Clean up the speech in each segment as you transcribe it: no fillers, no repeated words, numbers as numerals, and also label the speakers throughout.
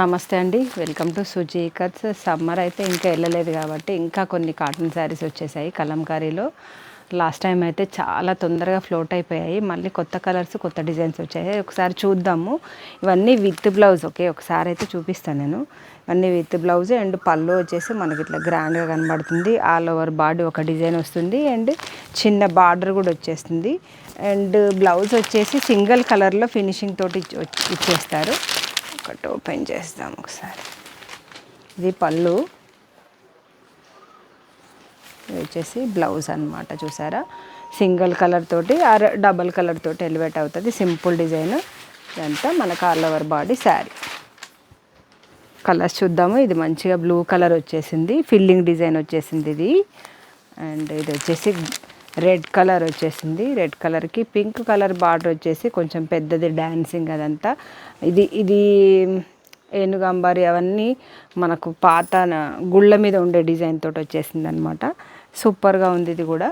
Speaker 1: నమస్తే అండి, welcome to Suji Cuts. Summer అయితే ఇంకా వెళ్ళలేదు కాబట్టి ఇంకా కొన్ని కాటన్ శారీస్ వచ్చేసాయి కలంకారీలో. లాస్ట్ టైం అయితే చాలా తొందరగా ఫ్లోట్ అయిపోయాయి. మళ్ళీ కొత్త కలర్స్, కొత్త డిజైన్స్ వచ్చాయి. ఒకసారి చూద్దాము. ఇవన్నీ విత్ బ్లౌజ్. ఓకే, ఒకసారి అయితే చూపిస్తాను నేను. ఇవన్నీ విత్ బ్లౌజ్ అండ్ పళ్ళు వచ్చేసి మనకి ఇట్లా గ్రాండ్గా కనబడుతుంది. ఆల్ ఓవర్ బాడీ ఒక డిజైన్ వస్తుంది అండ్ చిన్న బార్డర్ కూడా వచ్చేస్తుంది. అండ్ బ్లౌజ్ వచ్చేసి సింగిల్ కలర్లో ఫినిషింగ్ తోటి ఇచ్చేస్తారు. ఒకటి ఓపెన్ చేద్దాం ఒకసారి. ఇది పళ్ళు, ఇది వచ్చేసి బ్లౌజ్ అనమాట. చూసారా, సింగిల్ కలర్ తోటి ఆర్ డబల్ కలర్ తోటి ఎలివేట్ అవుతుంది. Simple design. ఇదంతా మనకు all over body sari. Colours చూద్దాము. ఇది మంచిగా బ్లూ కలర్ వచ్చేసింది, ఫిల్లింగ్ డిజైన్ వచ్చేసింది ఇది. అండ్ ఇది వచ్చేసి రెడ్ కలర్ వచ్చేసింది. రెడ్ కలర్కి పింక్ కలర్ బార్డర్ వచ్చేసి కొంచెం పెద్దది డాన్సింగ్ అదంతా. ఇది ఏనుగంబారి అవన్నీ మనకు పాత గుళ్ళ మీద ఉండే డిజైన్ తోటి వచ్చేసింది అనమాట. సూపర్గా ఉంది ఇది కూడా.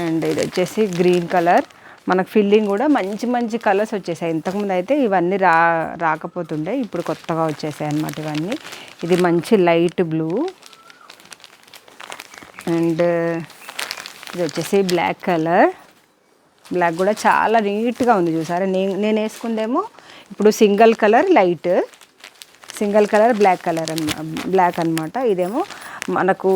Speaker 1: అండ్ ఇది వచ్చేసి గ్రీన్ కలర్. మనకు ఫిల్లింగ్ కూడా మంచి మంచి కలర్స్ వచ్చేసాయి. ఇంతకుముందు అయితే ఇవన్నీ రాకపోతుండే, ఇప్పుడు కొత్తగా వచ్చేసాయి అన్నమాట ఇవన్నీ. ఇది మంచి లైట్ బ్లూ. అండ్ ఇది వచ్చేసి బ్లాక్ కలర్. బ్లాక్ కూడా చాలా నీట్గా ఉంది. చూసారా, నేను వేసుకుందేమో ఇప్పుడు single colour light, single colour black అనమాట. ఇదేమో మనకు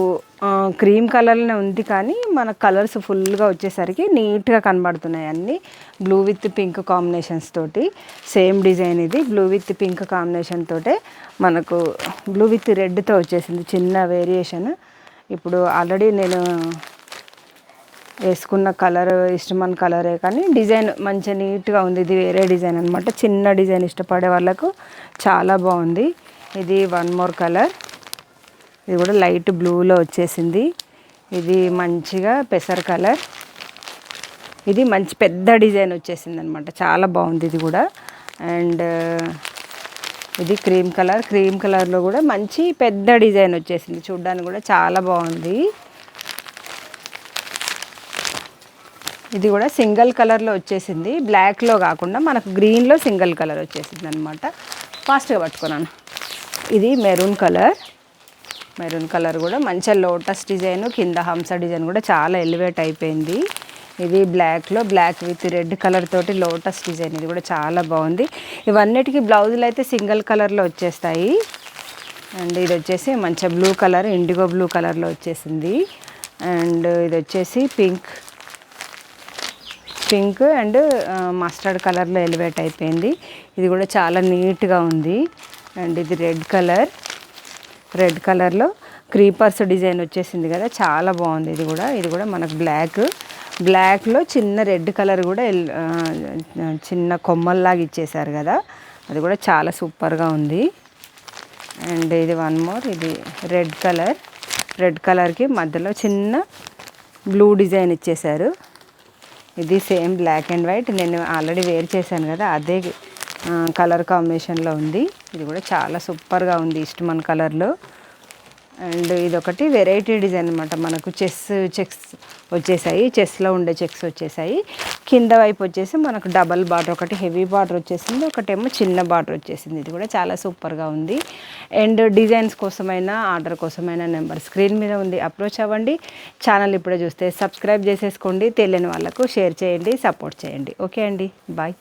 Speaker 1: క్రీమ్ కలర్లోనే ఉంది కానీ మన కలర్స్ ఫుల్గా వచ్చేసరికి నీట్గా కనబడుతున్నాయి అన్నీ. బ్లూ విత్ పింక్ కాంబినేషన్స్ తోటి సేమ్ డిజైన్. ఇది బ్లూ విత్ పింక్ కాంబినేషన్ తోటే మనకు బ్లూ విత్ రెడ్తో వచ్చేసింది, చిన్న వేరియేషన్. ఇప్పుడు ఆల్రెడీ నేను వేసుకున్న కలర్ ఇష్టమైన కలరే కానీ డిజైన్ మంచిగా నీట్గా ఉంది. ఇది వేరే డిజైన్ అనమాట. చిన్న డిజైన్ ఇష్టపడే వాళ్ళకు చాలా బాగుంది. ఇది వన్ మోర్ కలర్. ఇది కూడా లైట్ బ్లూలో వచ్చేసింది. ఇది మంచిగా పెసర్ కలర్. ఇది మంచి పెద్ద డిజైన్ వచ్చేసింది అనమాట. చాలా బాగుంది ఇది కూడా. అండ్ ఇది క్రీమ్ కలర్. క్రీమ్ కలర్లో కూడా మంచి పెద్ద డిజైన్ వచ్చేసింది. చూడ్డానికి కూడా చాలా బాగుంది. ఇది కూడా సింగిల్ కలర్లో వచ్చేసింది, బ్లాక్లో కాకుండా మనకు గ్రీన్లో సింగిల్ కలర్ వచ్చేసింది అనమాట. ఫాస్ట్గా పట్టుకున్నాను. ఇది మెరూన్ కలర్. మెరూన్ కలర్ కూడా మంచిగా లోటస్ డిజైన్, కింద హంస డిజైన్ కూడా చాలా ఎలివేట్ అయిపోయింది. ఇది బ్లాక్లో బ్లాక్ విత్ రెడ్ కలర్ తోటి లోటస్ డిజైన్. ఇది కూడా చాలా బాగుంది. ఇవన్నిటికీ బ్లౌజులు అయితే సింగిల్ కలర్లో వచ్చేస్తాయి. అండ్ ఇది వచ్చేసి మంచిగా బ్లూ కలర్, ఇండిగో బ్లూ కలర్లో వచ్చేసింది. అండ్ ఇది వచ్చేసి పింక్ అండ్ మస్టర్డ్ కలర్లో ఎలివేట్ అయిపోయింది. ఇది కూడా చాలా నీట్గా ఉంది. అండ్ ఇది రెడ్ కలర్లో క్రీపర్స్ డిజైన్ వచ్చేసింది కదా, చాలా బాగుంది. ఇది కూడా మనకు బ్లాక్లో చిన్న రెడ్ కలర్ కూడా చిన్న కొమ్మల్లాగా ఇచ్చేసారు కదా, అది కూడా చాలా సూపర్గా ఉంది. అండ్ ఇది వన్ మోర్. ఇది రెడ్ కలర్కి మధ్యలో చిన్న బ్లూ డిజైన్ ఇచ్చేసారు. ఇది సేమ్ బ్లాక్ అండ్ వైట్. నేను ఆల్రెడీ వేర్ చేశాను కదా, అదే కలర్ కాంబినేషన్లో ఉంది. ఇది కూడా చాలా సూపర్గా ఉంది, ఇష్టమైన కలర్లో. అండ్ ఇదొకటి వెరైటీ డిజైన్ అనమాట. మనకు చెక్స్ వచ్చేసాయి, చెస్లో ఉండే చెక్స్ వచ్చేసాయి. కింద వైపు వచ్చేసి మనకు డబల్ బార్డర్, ఒకటి హెవీ బార్డర్ వచ్చేసింది, ఒకటేమో చిన్న బార్డర్ వచ్చేసింది. ఇది కూడా చాలా సూపర్గా ఉంది. అండ్ డిజైన్స్ కోసమైనా ఆర్డర్ కోసమైనా నెంబర్ స్క్రీన్ మీద ఉంది, అప్రోచ్ అవ్వండి. ఛానల్ ఇప్పుడే చూస్తే సబ్స్క్రైబ్ చేసేసుకోండి. తెలియని వాళ్ళకు షేర్ చేయండి, సపోర్ట్ చేయండి. ఓకే అండి, బాయ్.